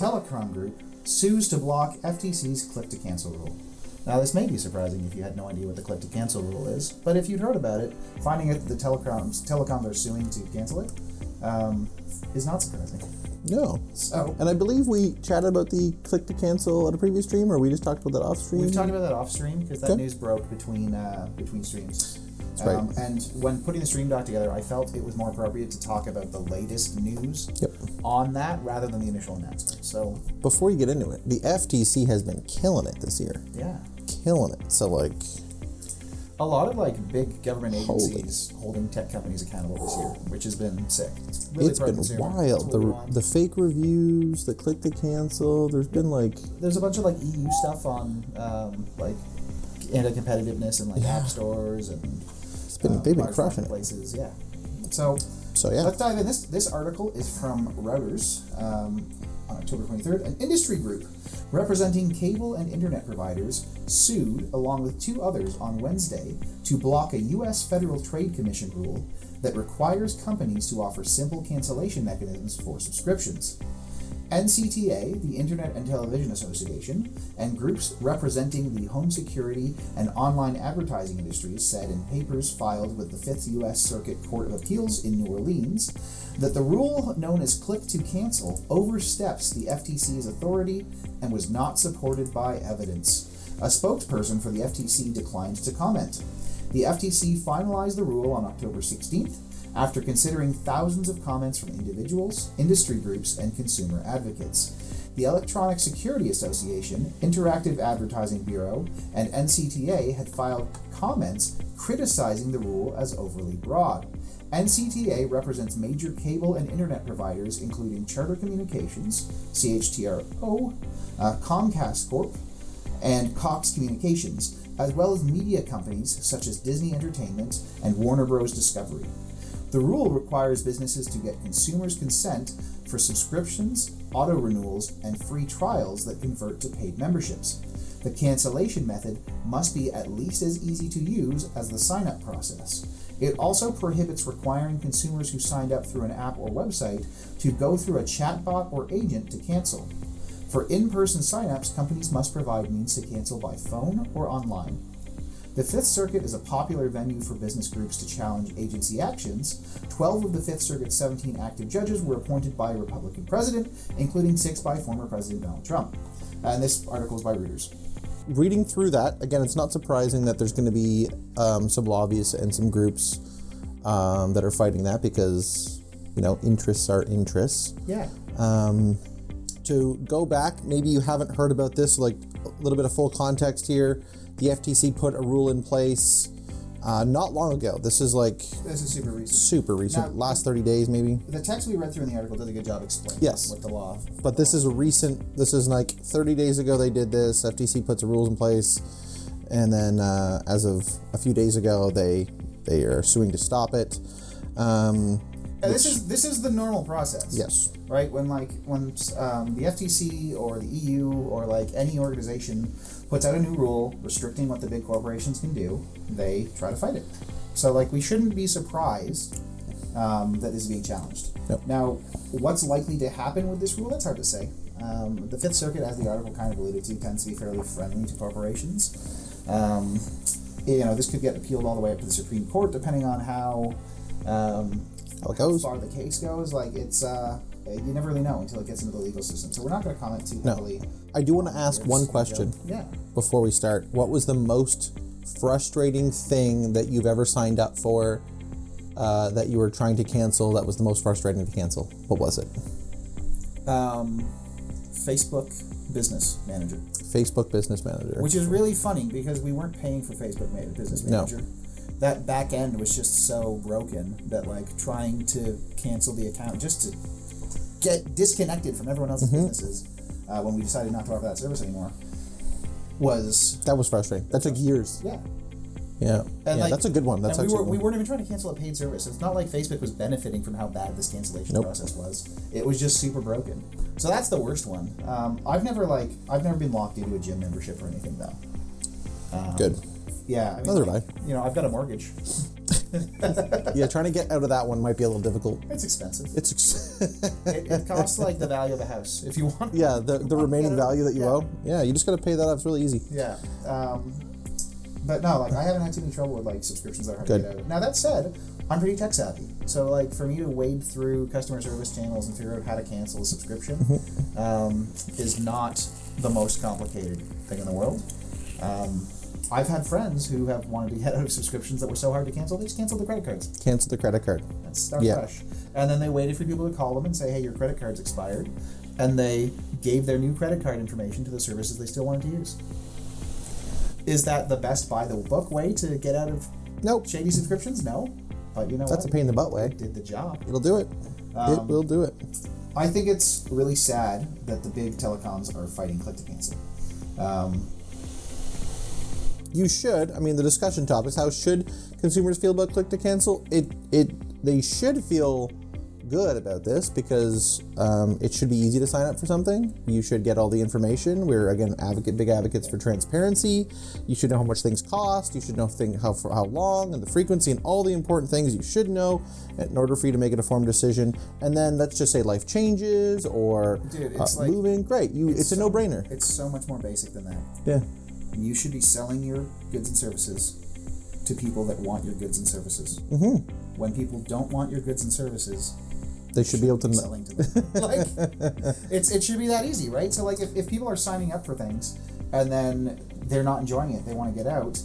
Telecom Group sues to block FTC's click-to-cancel rule. Now, this may be surprising if you had no idea what the click-to-cancel rule is, but if you'd heard about it, finding out that the telecoms are suing to cancel it is not surprising. No. So, and I believe we chatted about the click-to-cancel at a previous stream, or we just talked about that off-stream? We've talked about that off-stream, because that news broke between streams. That's right. And when putting the stream doc together, I felt it was more appropriate to talk about the latest news on that rather than the initial announcement. So, before you get into it, the FTC has been killing it this year. Yeah. Killing it. So, like, a lot of big government agencies holding tech companies accountable this year, which has been sick. It's been wild. The fake reviews, the click to cancel. There's been there's a bunch of EU stuff on anti-competitiveness and app stores and they've been crushing places. Yeah. So yeah. Let's dive in. This article is from Reuters on October 23rd. An industry group representing cable and internet providers sued, along with two others, on Wednesday to block a U.S. Federal Trade Commission rule that requires companies to offer simple cancellation mechanisms for subscriptions. NCTA, the Internet and Television Association, and groups representing the home security and online advertising industries said in papers filed with the 5th U.S. Circuit Court of Appeals in New Orleans that the rule known as click to cancel oversteps the FTC's authority and was not supported by evidence. A spokesperson for the FTC declined to comment. The FTC finalized the rule on October 16th after considering thousands of comments from individuals, industry groups, and consumer advocates. The Electronic Security Association, Interactive Advertising Bureau, and NCTA had filed comments criticizing the rule as overly broad. NCTA represents major cable and internet providers including Charter Communications, CHTRO, Comcast Corp., and Cox Communications, as well as media companies such as Disney Entertainment and Warner Bros. Discovery. The rule requires businesses to get consumers' consent for subscriptions, auto-renewals, and free trials that convert to paid memberships. The cancellation method must be at least as easy to use as the sign-up process. It also prohibits requiring consumers who signed up through an app or website to go through a chatbot or agent to cancel. For in-person sign-ups, companies must provide means to cancel by phone or online. The Fifth Circuit is a popular venue for business groups to challenge agency actions. 12 of the Fifth Circuit's 17 active judges were appointed by a Republican president, including 6 by former President Donald Trump. And this article is by Reuters. Reading through that, again, it's not surprising that there's going to be some lobbyists and some groups that are fighting that because, interests are interests. Yeah. To go back, maybe you haven't heard about this, a little bit of full context here. The FTC put a rule in place not long ago. This is super recent. Super recent. Now, last 30 days, maybe. The text we read through in the article did a good job explaining what the law. But this is 30 days ago they did this. FTC puts the rules in place, and then as of a few days ago, they are suing to stop it. This is the normal process. Yes. Right? When the FTC or the EU or any organization puts out a new rule restricting what the big corporations can do, they try to fight it. So we shouldn't be surprised that this is being challenged. Nope. Now, what's likely to happen with this rule? That's hard to say. The Fifth Circuit, as the article kind of alluded to, tends to be fairly friendly to corporations. This could get appealed all the way up to the Supreme Court, depending on how far the case goes. You never really know until it gets into the legal system. So we're not going to comment too heavily. No. I do want to ask one question before we start. What was the most frustrating thing that you've ever signed up for that you were trying to cancel that was the most frustrating to cancel? What was it? Facebook Business Manager. Facebook Business Manager. Which is really funny because we weren't paying for Facebook Business Manager. No. That back end was just so broken that trying to cancel the account just to get disconnected from everyone else's businesses when we decided not to offer that service anymore was frustrating. That took years. Yeah. Yeah. And that's a good one. That's we weren't even trying to cancel a paid service. It's not like Facebook was benefiting from how bad this cancellation process was. It was just super broken. So that's the worst one. I've never been locked into a gym membership or anything though. Good. Yeah, neither have I. I've got a mortgage. Yeah, trying to get out of that one might be a little difficult. It's expensive. It costs like the value of a house if you want. Yeah, the remaining value that you owe. Yeah, you just got to pay that off. It's really easy. Yeah. But no, like I haven't had too many trouble with like subscriptions that are hard to get out of. Now that said, I'm pretty tech savvy, so like for me to wade through customer service channels and figure out how to cancel a subscription is not the most complicated thing in the world. I've had friends who have wanted to get out of subscriptions that were so hard to cancel, they just canceled the credit cards. Cancel the credit card. And start fresh. And then they waited for people to call them and say, hey, your credit card's expired. And they gave their new credit card information to the services they still wanted to use. Is that the best by-the-book way to get out of shady subscriptions? No. But you know That's a pain in the butt way. It did the job. It'll do it. It will do it. I think it's really sad that the big telecoms are fighting click-to-cancel. You should. I mean, the discussion topic is how should consumers feel about click-to-cancel? They should feel good about this because it should be easy to sign up for something. You should get all the information. We're again big advocates for transparency. You should know how much things cost. You should know for how long and the frequency and all the important things you should know in order for you to make an informed decision. And then let's just say life changes or it's moving. Great, it's a no-brainer. It's so much more basic than that. Yeah. You should be selling your goods and services to people that want your goods and services. Mm-hmm. When people don't want your goods and services, they should be able to selling to them. Like, it should be that easy, right? So like if people are signing up for things and then they're not enjoying it, they want to get out,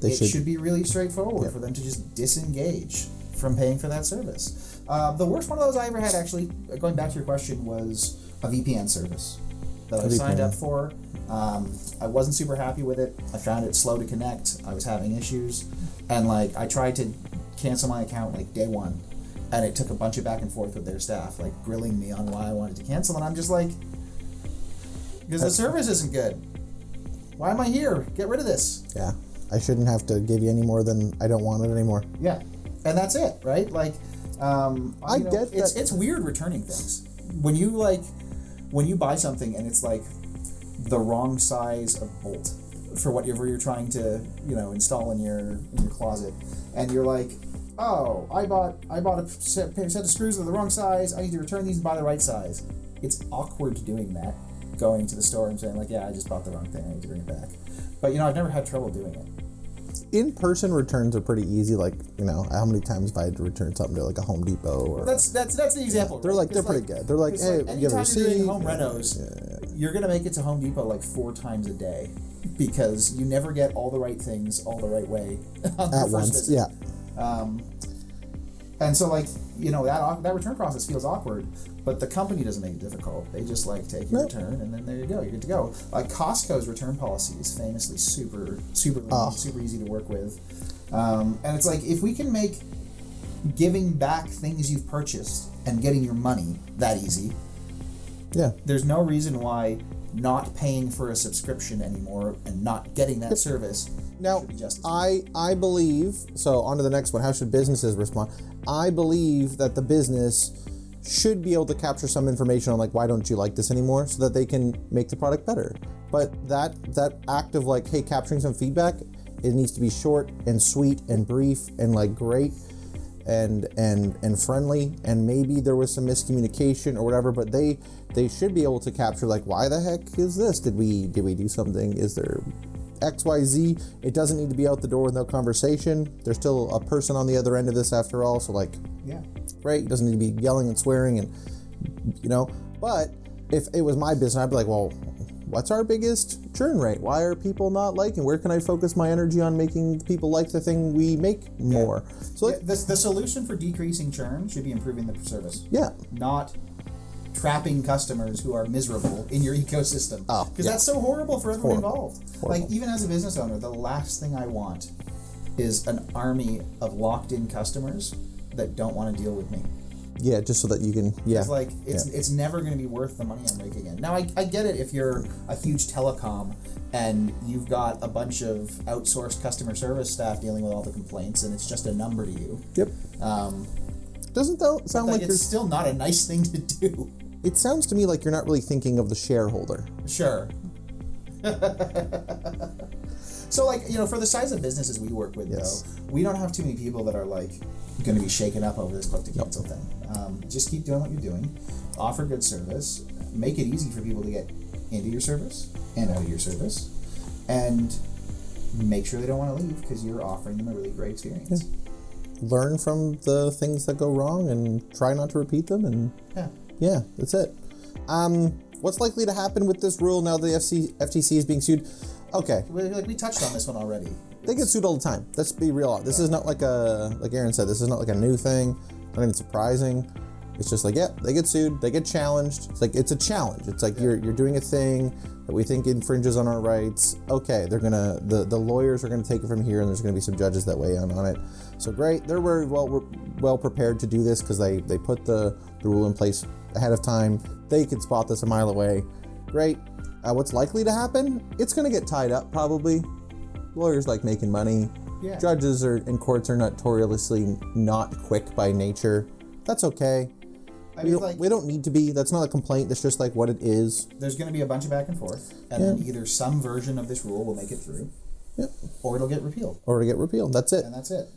it should be really straightforward for them to just disengage from paying for that service. The worst one of those I ever had, actually, going back to your question, was a VPN service that I signed up for. I wasn't super happy with it. I found it slow to connect. I was having issues, and like I tried to cancel my account like day one, and it took a bunch of back and forth with their staff, like grilling me on why I wanted to cancel, and I'm just like, because the service isn't good. Why am I here? Get rid of this. Yeah, I shouldn't have to give you any more than I don't want it anymore. Yeah, and that's it, right? Like, I get that. It's weird returning things when you buy something and it's like the wrong size of bolt for whatever you're trying to install in your closet, and you're like, oh, I bought a set of screws that are the wrong size. I need to return these and buy the right size. It's awkward doing that, going to the store and saying like, yeah, I just bought the wrong thing. I need to bring it back. But I've never had trouble doing it. In-person returns are pretty easy. Like, how many times have I had to return something to like a Home Depot or that's the example. They're like they're pretty good. They're like, hey, you have a receipt. Anytime you're doing home renos, you're gonna make it to Home Depot like 4 times a day because you never get all the right things all the right way on the at first once. visit. Yeah. And so like that return process feels awkward, but the company doesn't make it difficult. They just like take your return and then there you go, you're good to go. Like Costco's return policy is famously super super easy to work with, and it's like if we can make giving back things you've purchased and getting your money that easy, there's no reason why not paying for a subscription anymore and not getting that service. Now, I believe, so on to the next one, how should businesses respond? I believe that the business should be able to capture some information on like, why don't you like this anymore, so that they can make the product better. But that act of like, hey, capturing some feedback, it needs to be short and sweet and brief and like great and friendly, and maybe there was some miscommunication or whatever, but they should be able to capture like, why the heck is this? Did we do something? Is there XYZ? It doesn't need to be out the door with no conversation. There's still a person on the other end of this after all, so like, right, it doesn't need to be yelling and swearing and but if it was my business, I'd be like, well, what's our biggest churn rate? Why are people not liking? Where can I focus my energy on making people like the thing we make more? So the solution for decreasing churn should be improving the service. Yeah. Not trapping customers who are miserable in your ecosystem. Because that's so horrible for everyone involved. Like, even as a business owner, the last thing I want is an army of locked-in customers that don't want to deal with me. Yeah, just so that you can, It's like, it's never going to be worth the money I'm making in. Now, I get it if you're a huge telecom and you've got a bunch of outsourced customer service staff dealing with all the complaints and it's just a number to you. Yep. Doesn't that sound like it's still not a nice thing to do? It sounds to me like you're not really thinking of the shareholder. Sure. So, like, for the size of businesses we work with, though, we don't have too many people that are, like, going to be shaken up over this click-to-cancel thing. Just keep doing what you're doing. Offer good service. Make it easy for people to get into your service and out of your service. And make sure they don't want to leave because you're offering them a really great experience. Learn from the things that go wrong and try not to repeat them. And yeah, that's it. What's likely to happen with this rule now the FTC is being sued? Okay. We touched on this one already. They get sued all the time. Let's be real. This is not like Aaron said, this is not like a new thing, not even surprising. It's just like, they get sued, they get challenged. It's like, it's a challenge. It's like you're doing a thing that we think infringes on our rights. Okay, they're gonna, the lawyers are gonna take it from here, and there's gonna be some judges that weigh in on it. So great, they're very well prepared to do this because they put the rule in place ahead of time. They could spot this a mile away. Great. What's likely to happen? It's gonna get tied up probably. Lawyers like making money. Yeah. Judges in courts are notoriously not quick by nature. That's okay. We don't need to be. That's not a complaint. That's just like what it is. There's going to be a bunch of back and forth, and then either some version of this rule will make it through, or it'll get repealed. That's it. And that's it.